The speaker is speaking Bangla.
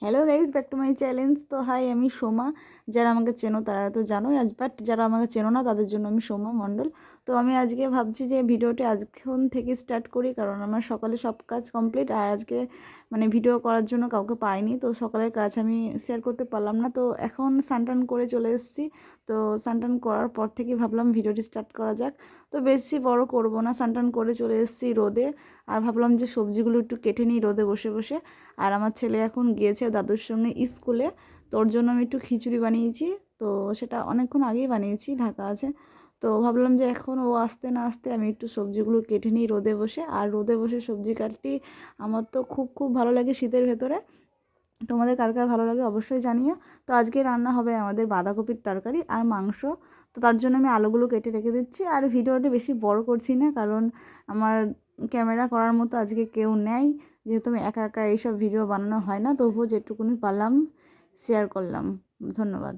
Hello guys, back to my challenge. তো হাই, আমি সোমা। যারা আমাকে চেনো তারা তো জানোই আজ, বাট যারা আমাকে চেনো না তাদের জন্য আমি সোমা মণ্ডল। তো আমি আজকে ভাবছি যে ভিডিওটি আজখন থেকে স্টার্ট করি, কারণ আমার সকালে সব কাজ কমপ্লিট। আর আজকে ভিডিও করার জন্য কাউকে পাইনি, তো সকালের কাজ আমি শেয়ার করতে পারলাম না। তো এখন স্নান করে চলে এসেছি। তো স্নান করার পর থেকে ভাবলাম ভিডিওটি স্টার্ট করা যাক। তো বেশি বড় করব না, স্নান করে চলে এসেছি রোদে। আর ভাবলাম যে সবজিগুলো একটু কেটে নিই রোদে বসে বসে। আর আমার ছেলে এখন গিয়েছে দাদুর সঙ্গে স্কুলে, তো ওর জন্য আমি একটু খিচুড়ি বানিয়েছি। তো সেটা অনেকক্ষণ আগেই বানিয়েছি, ঢাকা আছে। তো ভাবলাম যে এখন ও আসতে না আসতে আমি একটু সবজিগুলো কেটে নিই রোদে বসে। আর রোদে বসে সবজি কাটতে আমার তো খুব খুব ভালো লাগে শীতের ভেতরে। তোমাদের কার কার ভালো লাগে অবশ্যই জানিও। তো আজকে রান্না হবে আমাদের বাঁধাকপির তরকারি আর মাংস। তো তার জন্য আমি আলুগুলো কেটে রেখে দিচ্ছি। আর ভিডিওটা বেশি বড় করছি না, কারণ আমার ক্যামেরা করার মতো আজকে কেউ নেই। যেহেতু আমি একা একা এইসব ভিডিও বানানো হয় না, তবুও যেটুকুনি পারলাম শেয়ার করলাম। ধন্যবাদ।